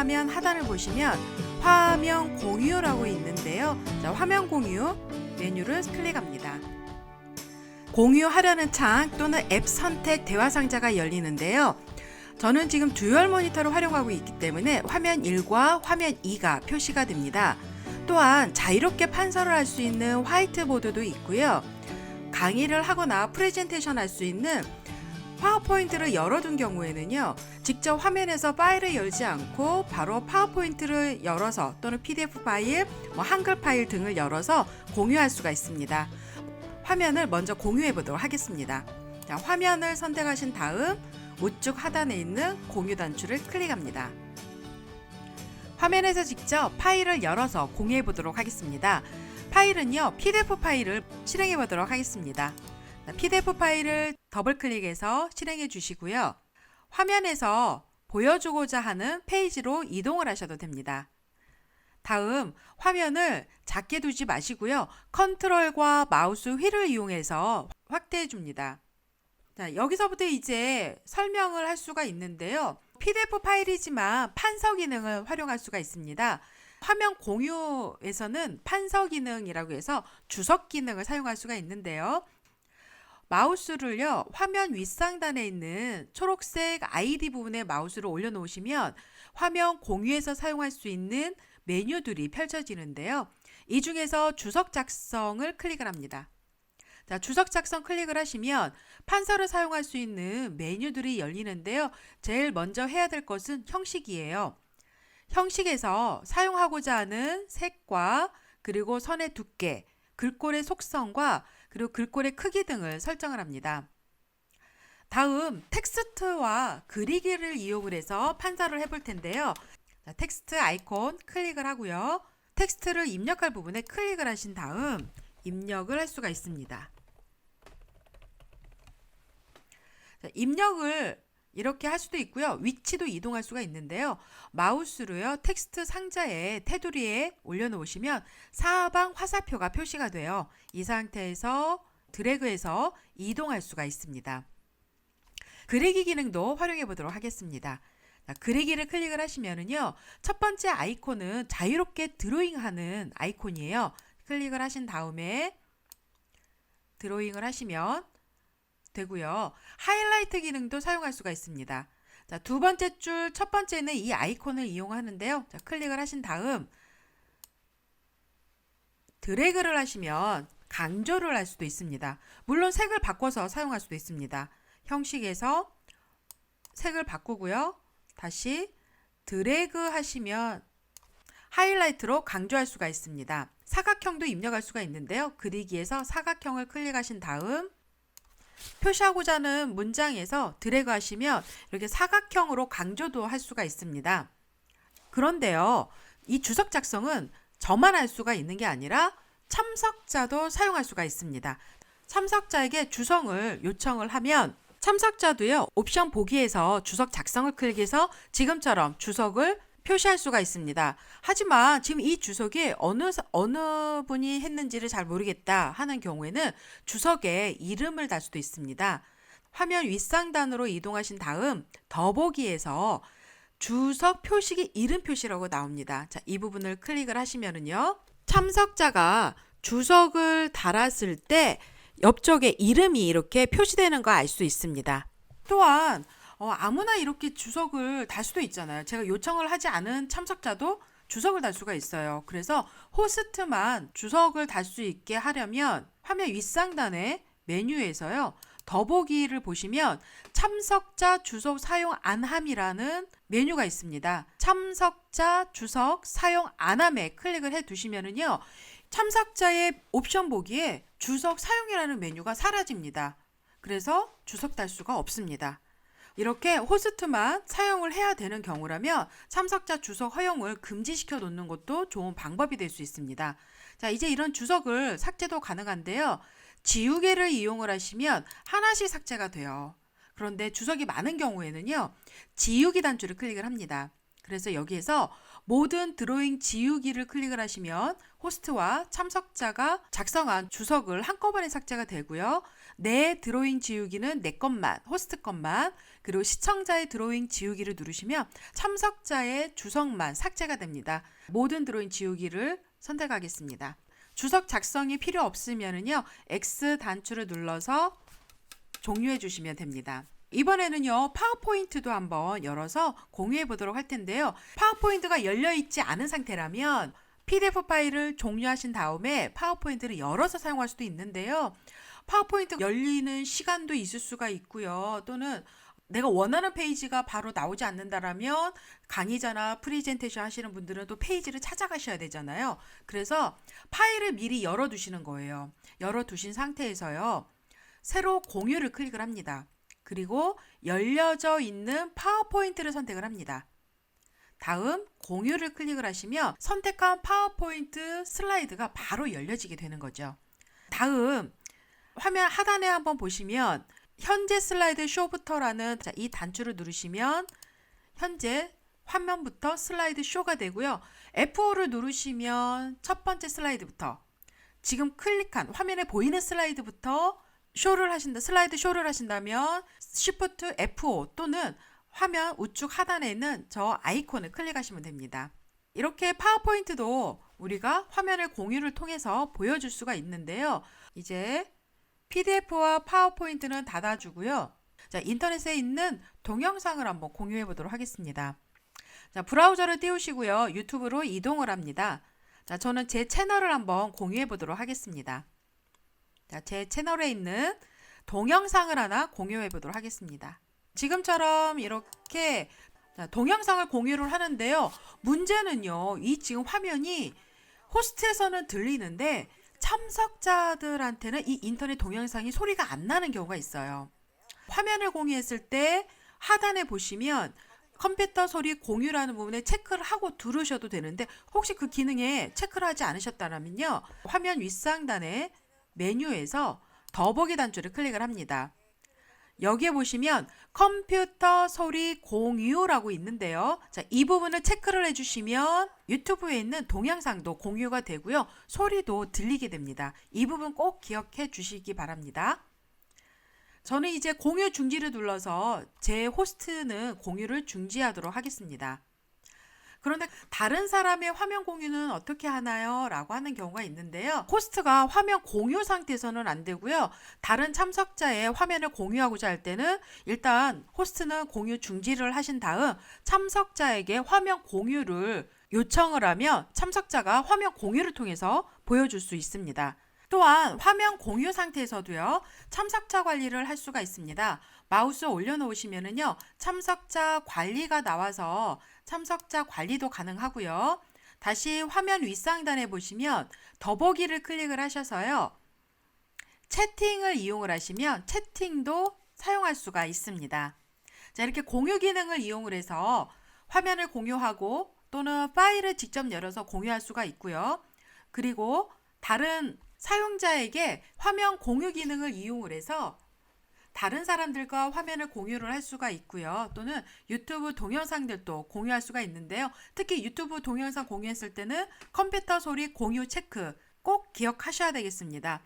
화면 하단을 보시면 화면 공유라고 있는데요. 자, 화면 공유 메뉴를 클릭합니다. 공유하려는 창 또는 앱 선택 대화 상자가 열리는데요. 저는 지금 듀얼 모니터를 활용하고 있기 때문에 화면 1과 화면 2가 표시가 됩니다. 또한 자유롭게 판서를 할 수 있는 화이트보드도 있고요. 강의를 하거나 프레젠테이션 할 수 있는 파워포인트를 열어둔 경우에는요, 직접 화면에서 파일을 열지 않고 바로 파워포인트를 열어서 또는 PDF 파일, 한글 파일 등을 열어서 공유할 수가 있습니다. 화면을 먼저 공유해 보도록 하겠습니다. 자, 화면을 선택하신 다음 우측 하단에 있는 공유 단추를 클릭합니다. 화면에서 직접 파일을 열어서 공유해 보도록 하겠습니다. 파일은요, PDF 파일을 실행해 보도록 하겠습니다. PDF 파일을 더블 클릭해서 실행해 주시고요. 화면에서 보여주고자 하는 페이지로 이동을 하셔도 됩니다. 다음 화면을 작게 두지 마시고요. 컨트롤과 마우스 휠을 이용해서 확대해 줍니다. 자, 여기서부터 이제 설명을 할 수가 있는데요. PDF 파일이지만 판서 기능을 활용할 수가 있습니다. 화면 공유에서는 판서 기능이라고 해서 주석 기능을 사용할 수가 있는데요. 마우스를요, 화면 윗상단에 있는 초록색 ID 부분에 마우스를 올려놓으시면 화면 공유에서 사용할 수 있는 메뉴들이 펼쳐지는데요. 이 중에서 주석 작성을 클릭을 합니다. 자, 주석 작성 클릭을 하시면 판서를 사용할 수 있는 메뉴들이 열리는데요. 제일 먼저 해야 될 것은 형식이에요. 형식에서 사용하고자 하는 색과 그리고 선의 두께, 글꼴의 속성과 그리고 글꼴의 크기 등을 설정을 합니다. 다음 텍스트와 그리기를 이용을 해서 판서를 해볼 텐데요. 자, 텍스트 아이콘 클릭을 하고요. 텍스트를 입력할 부분에 클릭을 하신 다음 입력을 할 수가 있습니다. 자, 입력을 이렇게 할 수도 있고요. 위치도 이동할 수가 있는데요. 마우스로요, 텍스트 상자에 테두리에 올려놓으시면 사방 화살표가 표시가 돼요. 이 상태에서 드래그해서 이동할 수가 있습니다. 그리기 기능도 활용해 보도록 하겠습니다. 자, 그리기를 클릭을 하시면은요, 첫 번째 아이콘은 자유롭게 드로잉하는 아이콘이에요. 클릭을 하신 다음에 드로잉을 하시면 되고요. 하이라이트 기능도 사용할 수가 있습니다. 자, 두 번째 줄 첫 번째는 이 아이콘을 이용하는데요. 자, 클릭을 하신 다음 드래그를 하시면 강조를 할 수도 있습니다. 물론 색을 바꿔서 사용할 수도 있습니다. 형식에서 색을 바꾸고요. 다시 드래그 하시면 하이라이트로 강조할 수가 있습니다. 사각형도 입력할 수가 있는데요. 그리기에서 사각형을 클릭하신 다음 표시하고자 하는 문장에서 드래그 하시면 이렇게 사각형으로 강조도 할 수가 있습니다. 그런데요, 이 주석 작성은 저만 할 수가 있는 게 아니라 참석자도 사용할 수가 있습니다. 참석자에게 주석을 요청을 하면 참석자도요, 옵션 보기에서 주석 작성을 클릭해서 지금처럼 주석을 표시할 수가 있습니다. 하지만 지금 이 주석이 어느 분이 했는지를 잘 모르겠다 하는 경우에는 주석에 이름을 달 수도 있습니다. 화면 윗상단으로 이동하신 다음 더보기에서 주석 표식이 이름 표시라고 나옵니다. 자, 이 부분을 클릭을 하시면은요, 참석자가 주석을 달았을 때 옆쪽에 이름이 이렇게 표시되는 거 알 수 있습니다. 또한 아무나 이렇게 주석을 달 수도 있잖아요. 제가 요청을 하지 않은 참석자도 주석을 달 수가 있어요. 그래서 호스트만 주석을 달 수 있게 하려면 화면 윗상단에 메뉴에서요, 더보기를 보시면 참석자 주석 사용 안함이라는 메뉴가 있습니다. 참석자 주석 사용 안함에 클릭을 해 두시면은요, 참석자의 옵션 보기에 주석 사용이라는 메뉴가 사라집니다. 그래서 주석 달 수가 없습니다. 이렇게 호스트만 사용을 해야 되는 경우라면 참석자 주석 허용을 금지시켜 놓는 것도 좋은 방법이 될 수 있습니다. 자, 이제 이런 주석을 삭제도 가능한데요. 지우개를 이용을 하시면 하나씩 삭제가 돼요. 그런데 주석이 많은 경우에는요, 지우기 단추를 클릭을 합니다. 그래서 여기에서 모든 드로잉 지우기를 클릭을 하시면 호스트와 참석자가 작성한 주석을 한꺼번에 삭제가 되고요. 내 드로잉 지우기는 내 것만, 호스트 것만, 그리고 시청자의 드로잉 지우기를 누르시면 참석자의 주석만 삭제가 됩니다. 모든 드로잉 지우기를 선택하겠습니다. 주석 작성이 필요 없으면은요, X 단추를 눌러서 종료해 주시면 됩니다. 이번에는요, 파워포인트도 한번 열어서 공유해 보도록 할 텐데요. 파워포인트가 열려 있지 않은 상태라면 PDF 파일을 종료하신 다음에 파워포인트를 열어서 사용할 수도 있는데요. 파워포인트 열리는 시간도 있을 수가 있고요. 또는 내가 원하는 페이지가 바로 나오지 않는다라면 강의자나 프리젠테이션 하시는 분들은 또 페이지를 찾아가셔야 되잖아요. 그래서 파일을 미리 열어두시는 거예요. 열어두신 상태에서요, 새로 공유를 클릭을 합니다. 그리고 열려져 있는 파워포인트를 선택을 합니다. 다음 공유를 클릭을 하시면 선택한 파워포인트 슬라이드가 바로 열려지게 되는 거죠. 다음 화면 하단에 한번 보시면 현재 슬라이드 쇼부터라는 이 단추를 누르시면 현재 화면부터 슬라이드 쇼가 되고요. F5를 누르시면 첫 번째 슬라이드부터 지금 클릭한 화면에 보이는 슬라이드부터 슬라이드 쇼를 하신다면 Shift F5 또는 화면 우측 하단에 있는 저 아이콘을 클릭하시면 됩니다. 이렇게 파워포인트도 우리가 화면을 공유를 통해서 보여줄 수가 있는데요. 이제 PDF와 파워포인트는 닫아주고요. 자, 인터넷에 있는 동영상을 한번 공유해 보도록 하겠습니다. 자, 브라우저를 띄우시고요. 유튜브로 이동을 합니다. 자, 저는 제 채널을 한번 공유해 보도록 하겠습니다. 자, 제 채널에 있는 동영상을 하나 공유해 보도록 하겠습니다. 지금처럼 이렇게 동영상을 공유를 하는데요. 문제는요, 이 지금 화면이 호스트에서는 들리는데 참석자들한테는 이 인터넷 동영상이 소리가 안 나는 경우가 있어요. 화면을 공유했을 때 하단에 보시면 컴퓨터 소리 공유라는 부분에 체크를 하고 들으셔도 되는데 혹시 그 기능에 체크를 하지 않으셨다면요, 화면 윗상단에 메뉴에서 더보기 단추를 클릭을 합니다. 여기에 보시면 컴퓨터 소리 공유라고 있는데요. 자, 이 부분을 체크를 해주시면 유튜브에 있는 동영상도 공유가 되고요. 소리도 들리게 됩니다. 이 부분 꼭 기억해 주시기 바랍니다. 저는 이제 공유 중지를 눌러서 제 호스트는 공유를 중지하도록 하겠습니다. 그런데 다른 사람의 화면 공유는 어떻게 하나요? 라고 하는 경우가 있는데요. 호스트가 화면 공유 상태에서는 안 되고요. 다른 참석자의 화면을 공유하고자 할 때는 일단 호스트는 공유 중지를 하신 다음 참석자에게 화면 공유를 요청을 하면 참석자가 화면 공유를 통해서 보여줄 수 있습니다. 또한 화면 공유 상태에서도요, 참석자 관리를 할 수가 있습니다. 마우스 올려놓으시면은요, 참석자 관리가 나와서 참석자 관리도 가능하고요. 다시 화면 윗상단에 보시면 더보기를 클릭을 하셔서요, 채팅을 이용을 하시면 채팅도 사용할 수가 있습니다. 자, 이렇게 공유 기능을 이용을 해서 화면을 공유하고 또는 파일을 직접 열어서 공유할 수가 있고요. 그리고 다른 사용자에게 화면 공유 기능을 이용을 해서 다른 사람들과 화면을 공유를 할 수가 있고요. 또는 유튜브 동영상들도 공유할 수가 있는데요. 특히 유튜브 동영상 공유했을 때는 컴퓨터 소리 공유 체크 꼭 기억하셔야 되겠습니다.